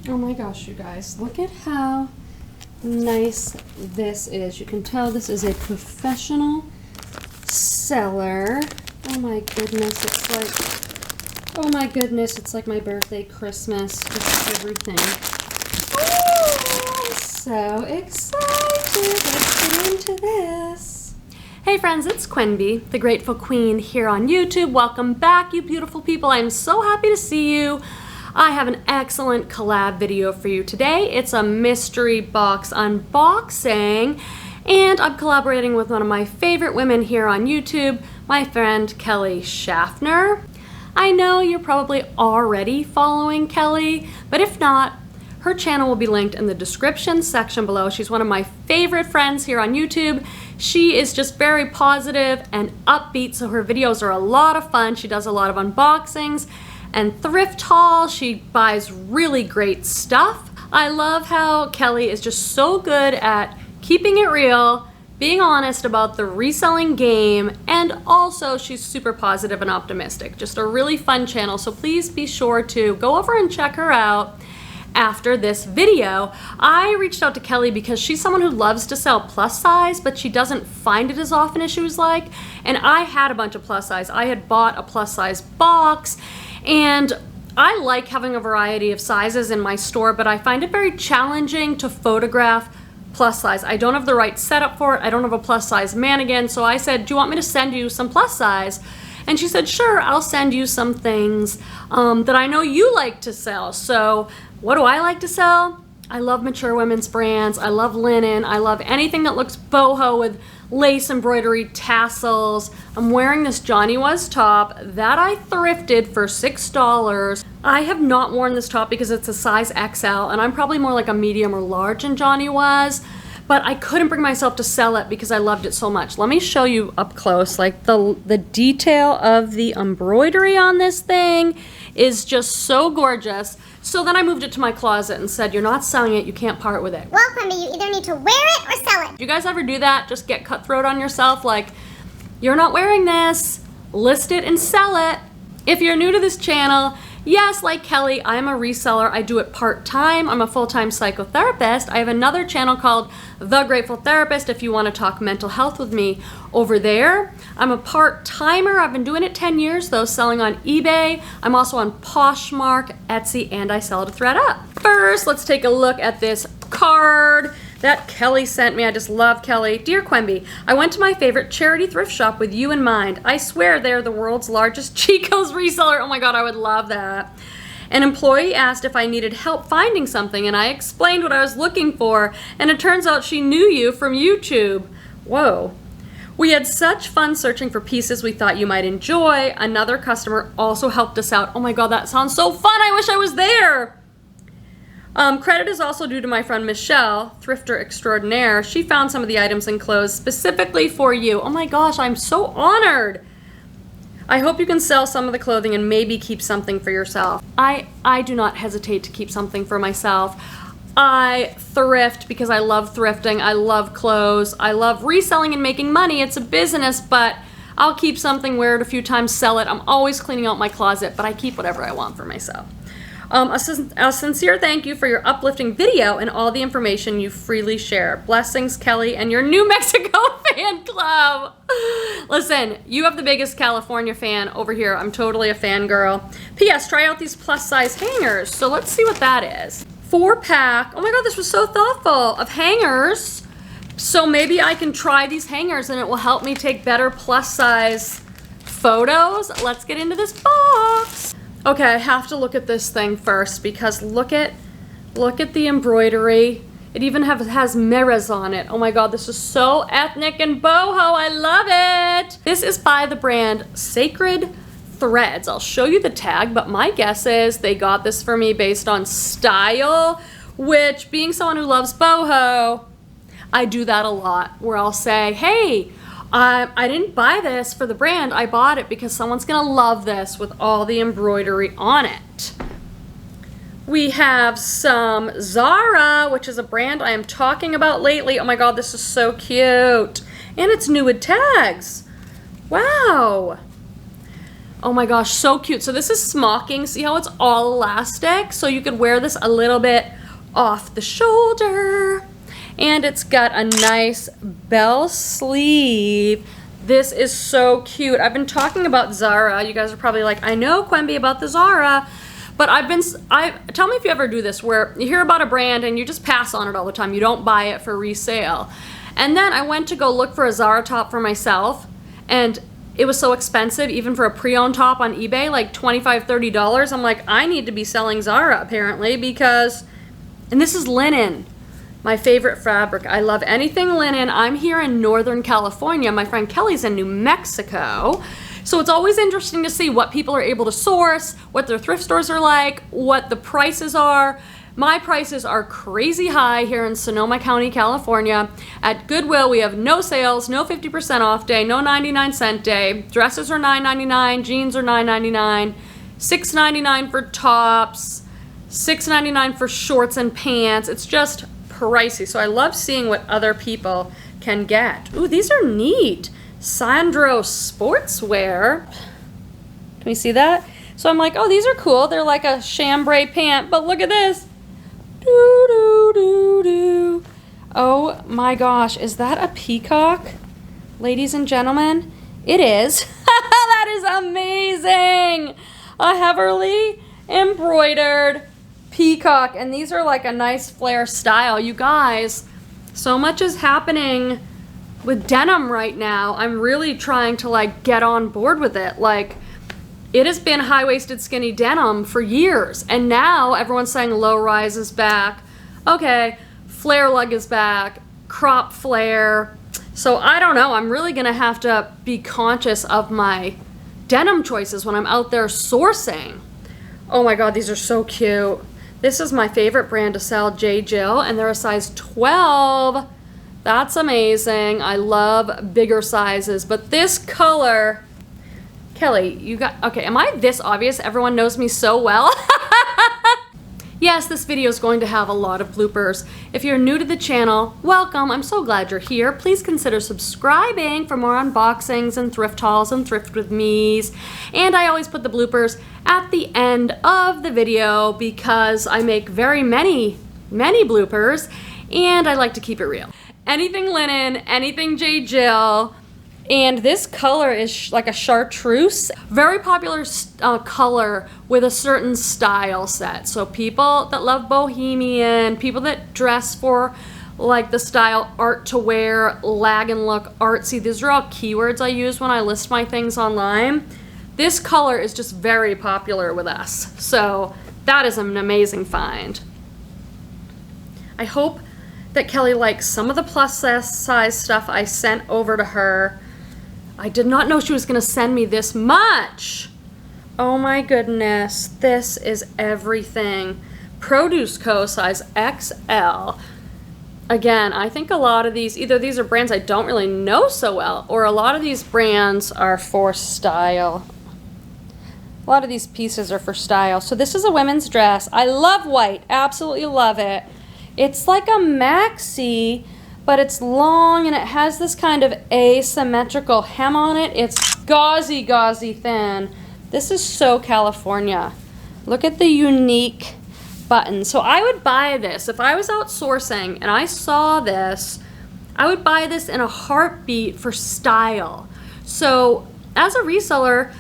Oh my gosh, you guys, look at how nice this is. You can tell this is a professional seller. Oh my goodness, it's like my birthday, Christmas, just everything. Oh, I'm so excited. Let's get into this. Hey friends, it's Quenby, the Grateful Queen, here on YouTube. Welcome back, you beautiful people. I'm so happy to see you. I have an excellent collab video for you today. It's a mystery box unboxing, and I'm collaborating with one of my favorite women here on YouTube, my friend Kelly Shaffner. I know you're probably already following Kelly, but if not, her channel will be linked in the description section below. She's one of my favorite friends here on YouTube. She is just very positive and upbeat, so her videos are a lot of fun. She does a lot of unboxings and thrift hauls. She buys really great stuff. I love how Kelly is just so good at keeping it real, being honest about the reselling game, and also she's super positive and optimistic. Just a really fun channel, so please be sure to go over and check her out after this video. I reached out to Kelly because she's someone who loves to sell plus size, but she doesn't find it as often as she was like, and I had a bunch of plus size. I had bought a plus size box, and I like having a variety of sizes in my store, but I find it very challenging to photograph plus size. I don't have the right setup for it. I don't have a plus size mannequin, so I said, do you want me to send you some plus size? And she said, sure, I'll send you some things that I know you like to sell. So what do I like to sell? I love mature women's brands. I love linen. I love anything that looks boho with lace embroidery, tassels. I'm wearing this Johnny Was top that I thrifted for $6. I have not worn this top because it's a size XL, and I'm probably more like a medium or large in Johnny Was, but I couldn't bring myself to sell it because I loved it so much. Let me show you up close. Like the detail of the embroidery on this thing is just so gorgeous. So then I moved it to my closet and said, you're not selling it, you can't part with it. Well, Quenby, you either need to wear it or sell it. Do you guys ever do that? Just get cutthroat on yourself, like, you're not wearing this, list it and sell it. If you're new to this channel, yes, like Kelly, I'm a reseller. I do it part-time. I'm a full-time psychotherapist. I have another channel called The Grateful Therapist if you want to talk mental health with me over there. I'm a part-timer. I've been doing it 10 years though, selling on eBay. I'm also on Poshmark, Etsy, and I sell at Thredup. First, let's take a look at this card that Kelly sent me. I just love Kelly. Dear Quenby, I went to my favorite charity thrift shop with you in mind. I swear they're the world's largest Chico's reseller. Oh my God, I would love that. An employee asked if I needed help finding something, and I explained what I was looking for, and it turns out she knew you from YouTube. Whoa. We had such fun searching for pieces we thought you might enjoy. Another customer also helped us out. Oh my God, that sounds so fun. I wish I was there. Credit is also due to my friend Michelle, thrifter extraordinaire. She found some of the items enclosed specifically for you. Oh my gosh, I'm so honored. I hope you can sell some of the clothing and maybe keep something for yourself. I do not hesitate to keep something for myself. I thrift because I love thrifting. I love clothes. I love reselling and making money. It's a business, but I'll keep something, wear it a few times, sell it. I'm always cleaning out my closet, but I keep whatever I want for myself. A sincere thank you for your uplifting video and all the information you freely share. Blessings, Kelly, and your New Mexico fan club. Listen, you have the biggest California fan over here. I'm totally a fangirl. P.S. Try out these plus size hangers. So let's see what that is. 4-pack. Oh my God, this was so thoughtful, of hangers. So maybe I can try these hangers and it will help me take better plus size photos. Let's get into this box. Okay, I have to look at this thing first because look at the embroidery. It even has mirrors on it. Oh my God, this is so ethnic and boho. I love it. This is by the brand Sacred Threads. I'll show you the tag, but my guess is they got this for me based on style, which, being someone who loves boho, I do that a lot, where I'll say, hey, I didn't buy this for the brand. I bought it because someone's gonna love this with all the embroidery on it. We have some Zara, which is a brand I am talking about lately. Oh my God, this is so cute. And it's new with tags. Wow. Oh my gosh, so cute. So this is smocking. See how it's all elastic? So you could wear this a little bit off the shoulder. And it's got a nice bell sleeve. This is so cute. I've been talking about Zara. You guys are probably like, I know, Quemby, about the Zara. But tell me if you ever do this, where you hear about a brand and you just pass on it all the time. You don't buy it for resale. And then I went to go look for a Zara top for myself, and it was so expensive, even for a pre-owned top on eBay, like $25, $30. I'm like, I need to be selling Zara apparently, because, and this is linen, my favorite fabric. I love anything linen. I'm here in Northern California. My friend Kelly's in New Mexico. So it's always interesting to see what people are able to source, what their thrift stores are like, what the prices are. My prices are crazy high here in Sonoma County, California. At Goodwill, we have no sales, no 50% off day, no 99-cent day. Dresses are $9.99, jeans are $9.99, $6.99 for tops, $6.99 for shorts and pants. It's just pricey. So I love seeing what other people can get. Ooh, these are neat. Sandro sportswear. Can we see that? So I'm like, oh, these are cool. They're like a chambray pant, but look at this. Doo, doo, doo, doo. Oh my gosh, is that a peacock? Ladies and gentlemen, it is. That is amazing. A heavily embroidered peacock, and these are like a nice flare style. You guys, so much is happening with denim right now. I'm really trying to like get on board with it. Like, it has been high-waisted skinny denim for years, and now everyone's saying low rise is back. Okay, flare lug is back, crop flare. So I don't know, I'm really gonna have to be conscious of my denim choices when I'm out there sourcing. Oh my God, these are so cute. This is my favorite brand to sell, J. Jill, and they're a size 12. That's amazing. I love bigger sizes, but this color, Kelly, you got, okay, am I this obvious? Everyone knows me so well. Yes, this video is going to have a lot of bloopers. If you're new to the channel, welcome. I'm so glad you're here. Please consider subscribing for more unboxings and thrift hauls and thrift with me's. And I always put the bloopers at the end of the video because I make very many bloopers, and I like to keep it real. Anything linen, anything J. Jill. And this color is like a chartreuse, very popular color with a certain style set. So people that love bohemian, people that dress for like the style art to wear, lag and look, artsy. These are all keywords I use when I list my things online. This color is just very popular with us. So that is an amazing find. I hope that Kelly likes some of the plus size stuff I sent over to her. I did not know she was going to send me this much. Oh my goodness. This is everything. Produce Co. size XL. Again, I think a lot of these, either these are brands I don't really know so well, or a lot of these brands are for style. A lot of these pieces are for style. So this is a women's dress. I love white. Absolutely love it. It's like a maxi, but it's long and it has this kind of asymmetrical hem on it. It's gauzy thin. This is so California. Look at the unique buttons. So I would buy this. If I was out sourcing and I saw this, I would buy this in a heartbeat for style. So as a reseller,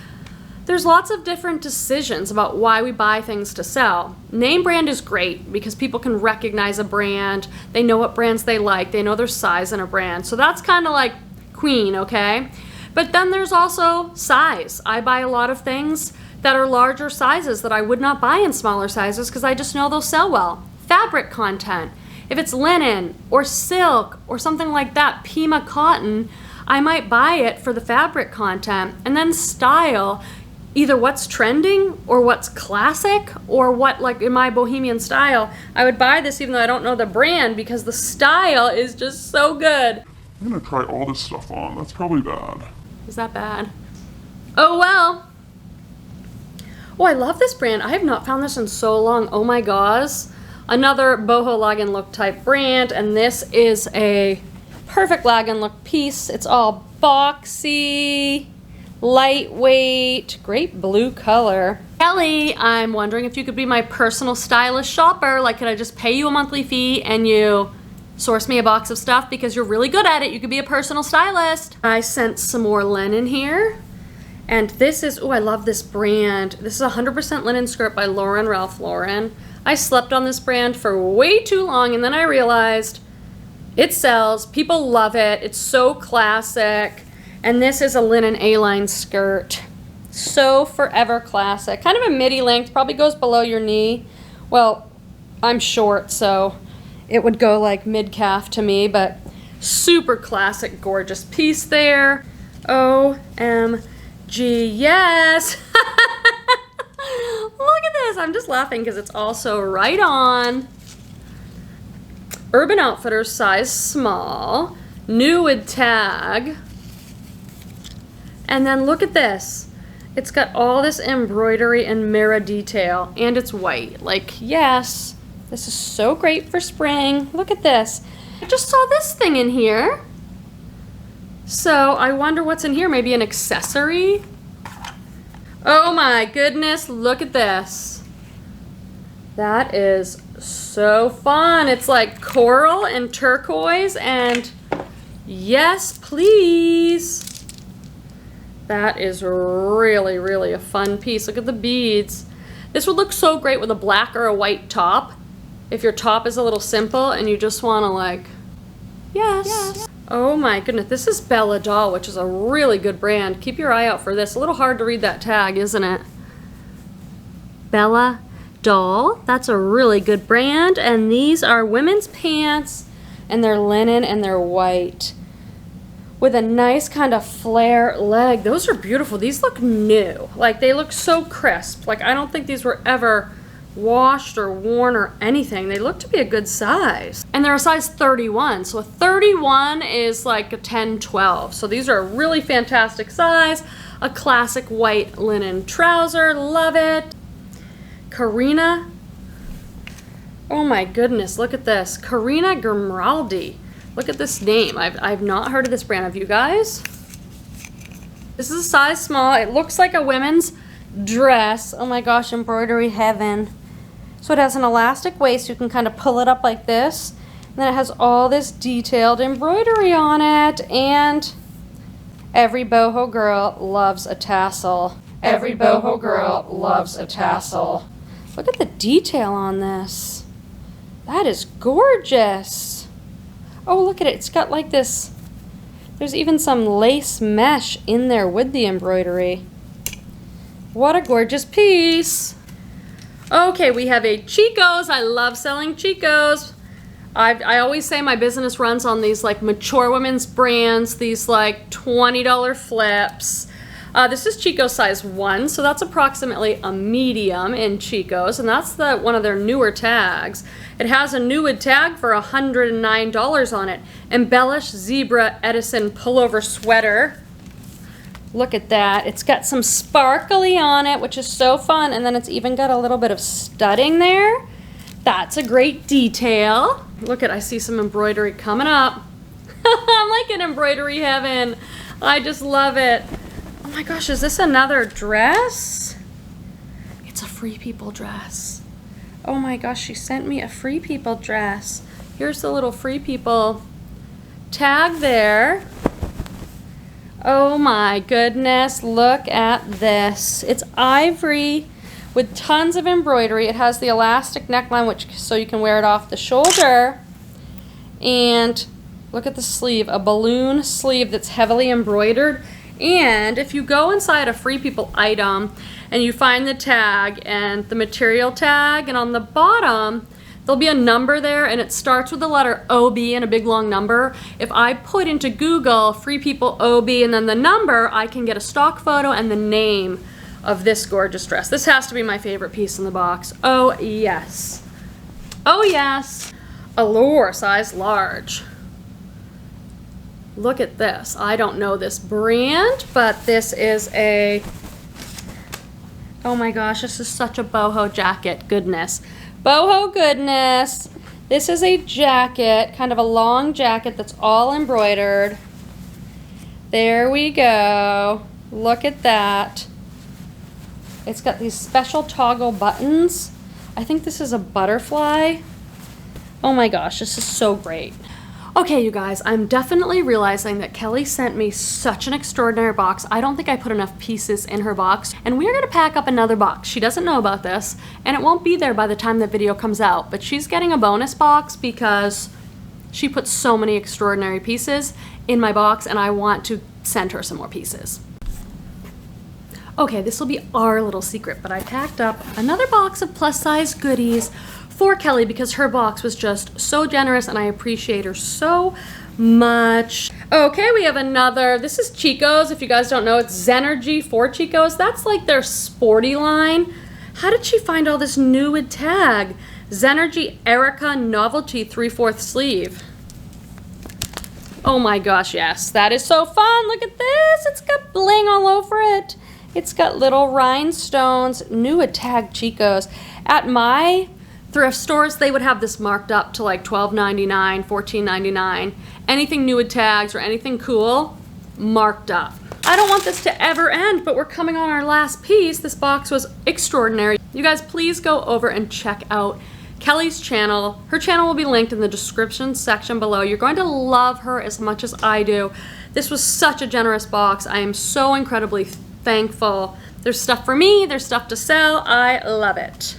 there's lots of different decisions about why we buy things to sell. Name brand is great because people can recognize a brand. They know what brands they like. They know their size in a brand. So that's kind of like queen, okay? But then there's also size. I buy a lot of things that are larger sizes that I would not buy in smaller sizes because I just know they'll sell well. Fabric content. If it's linen or silk or something like that, Pima cotton, I might buy it for the fabric content. And then style. Either what's trending or what's classic or what, like in my bohemian style, I would buy this even though I don't know the brand because the style is just so good. I'm gonna try all this stuff on. That's probably bad. Is that bad? Oh well. Oh, I love this brand. I have not found this in so long. Oh my gosh. Another boho lag and look type brand, and this is a perfect lag and look piece. It's all boxy. Lightweight, great blue color. Kelly, I'm wondering if you could be my personal stylist shopper. Like, could I just pay you a monthly fee and you source me a box of stuff because you're really good at it? You could be a personal stylist. I sent some more linen here. And this is, oh, I love this brand. This is a 100% linen skirt by Lauren Ralph Lauren. I slept on this brand for way too long, and then I realized it sells. People love it. It's so classic. And this is a linen A-line skirt. So forever classic. Kind of a midi length, probably goes below your knee. Well, I'm short, so it would go like mid-calf to me, but super classic, gorgeous piece there. OMG, yes! Look at this, I'm just laughing because it's also right on. Urban Outfitters, size small, new with tag. And then look at this. It's got all this embroidery and mirror detail, and it's white. Like, yes, this is so great for spring. Look at this. I just saw this thing in here. So I wonder what's in here, maybe an accessory? Oh my goodness, look at this. That is so fun. It's like coral and turquoise and yes, please. That is really, really a fun piece. Look at the beads. This would look so great with a black or a white top. If your top is a little simple and you just want to like, yes. Oh my goodness, this is Bella Doll, which is a really good brand. Keep your eye out for this. A little hard to read that tag, isn't it? Bella Doll, that's a really good brand. And these are women's pants, and they're linen and they're white with a nice kind of flare leg. Those are beautiful. These look new. Like, they look so crisp. Like, I don't think these were ever washed or worn or anything. They look to be a good size. And they're a size 31. So a 31 is like a 10, 12. So these are a really fantastic size. A classic white linen trouser. Love it. Karina. Oh my goodness, look at this. Karina Grimaldi. Look at this name. I've not heard of this brand. Have you guys? This is a size small. It looks like a women's dress. Oh my gosh, embroidery heaven. So it has an elastic waist. You can kind of pull it up like this. And then it has all this detailed embroidery on it. And every boho girl loves a tassel. Every boho girl loves a tassel. Look at the detail on this. That is gorgeous. Oh, look at it. It's got like this. There's even some lace mesh in there with the embroidery. What a gorgeous piece. Okay, we have a Chico's. I love selling Chico's. I always say my business runs on these like mature women's brands, these like $20 flips. This is Chico's size 1, so that's approximately a medium in Chico's, and that's one of their newer tags. It has a new tag for $109 on it. Embellished zebra Edison pullover sweater. Look at that. It's got some sparkly on it, which is so fun, and then it's even got a little bit of studding there. That's a great detail. Look at, I see some embroidery coming up. I'm like in embroidery heaven. I just love it. Oh my gosh, is this another dress? It's a Free People dress. Oh my gosh, she sent me a Free People dress. Here's the little Free People tag there. Oh my goodness, look at this. It's ivory with tons of embroidery. It has the elastic neckline, which so you can wear it off the shoulder. And look at the sleeve, a balloon sleeve that's heavily embroidered. And if you go inside a Free People item and you find the tag and the material tag, and on the bottom there'll be a number there, and it starts with the letter OB and a big long number. If I put into Google Free People OB and then the number, I can get a stock photo and the name of this gorgeous dress. This has to be my favorite piece in the box. Oh yes. Oh yes. Allure, size large. Look at this. I don't know this brand, but this is a, oh my gosh, this is such a boho jacket. Goodness. Boho goodness. This is a jacket, kind of a long jacket that's all embroidered. There we go. Look at that. It's got these special toggle buttons. I think this is a butterfly. Oh my gosh, this is so great. Okay, you guys, I'm definitely realizing that Kelly sent me such an extraordinary box. I don't think I put enough pieces in her box, and we are gonna pack up another box. She doesn't know about this, and it won't be there by the time the video comes out, but she's getting a bonus box because she put so many extraordinary pieces in my box, and I want to send her some more pieces. Okay, this will be our little secret, but I packed up another box of plus size goodies for Kelly because her box was just so generous and I appreciate her so much. Okay, we have another, this is Chico's. If you guys don't know, it's Zenergy for Chico's. That's like their sporty line. How did she find all this nude tag? Zenergy Erica Novelty 3/4 sleeve. Oh my gosh, yes, that is so fun. Look at this, it's got bling all over it. It's got little rhinestones, new tag Chico's. At my thrift stores, they would have this marked up to like $12.99, $14.99. Anything new with tags or anything cool, marked up. I don't want this to ever end, but we're coming on our last piece. This box was extraordinary. You guys, please go over and check out Kelly's channel. Her channel will be linked in the description section below. You're going to love her as much as I do. This was such a generous box. I am so incredibly thankful. There's stuff for me, there's stuff to sell. I love it.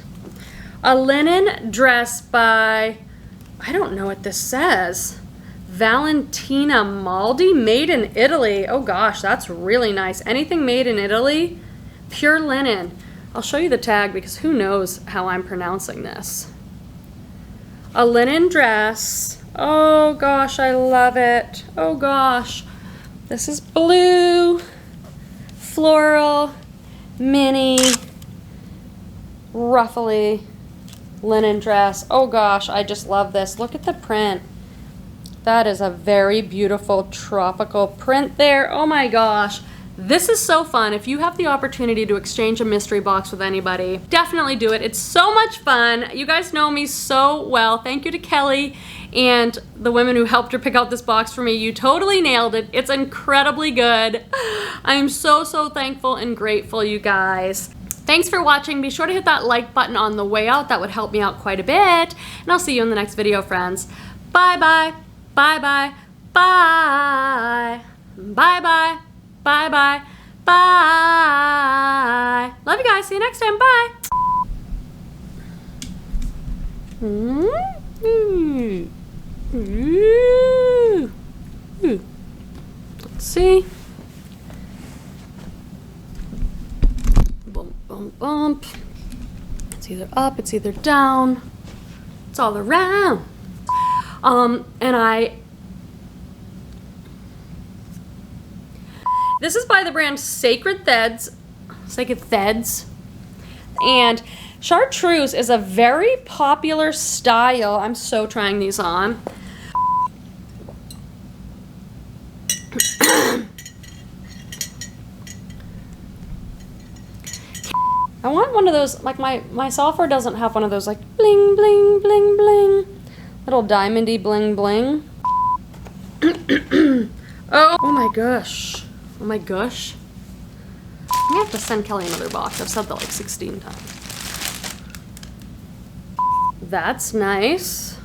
A linen dress by, I don't know what this says, Valentina Maldi, made in Italy. Oh gosh, that's really nice. Anything made in Italy, pure linen. I'll show you the tag because who knows how I'm pronouncing this. A linen dress. Oh gosh, I love it. Oh gosh. This is blue, floral, mini, ruffly linen dress. Oh gosh, I just love this. Look at the print. That is a very beautiful tropical print there. Oh my gosh. This is so fun. If you have the opportunity to exchange a mystery box with anybody, definitely do it. It's so much fun. You guys know me so well. Thank you to Kelly and the women who helped her pick out this box for me. You totally nailed it. It's incredibly good. I am so, so thankful and grateful, you guys. Thanks for watching. Be sure to hit that like button on the way out. That would help me out quite a bit. And I'll see you in the next video, friends. Bye-bye. Bye-bye. Bye. Bye-bye. Bye-bye. Bye. Love you guys. See you next time. Bye. Let's see. Bump, bump, bump. It's either up, it's either down. It's all around. This is by the brand Sacred Threads. And chartreuse is a very popular style. I'm so trying these on. I want one of those, like my software doesn't have one of those like bling, bling, bling, bling. Little diamondy bling, bling. Oh my gosh. Oh my gosh. I'm gonna have to send Kelly another box. I've said that like 16 times. That's nice.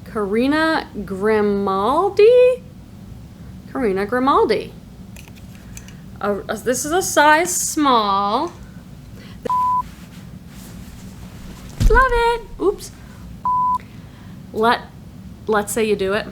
Karina Grimaldi? Karina Grimaldi. This is a size small. Love it. Oops. Let's say you do it.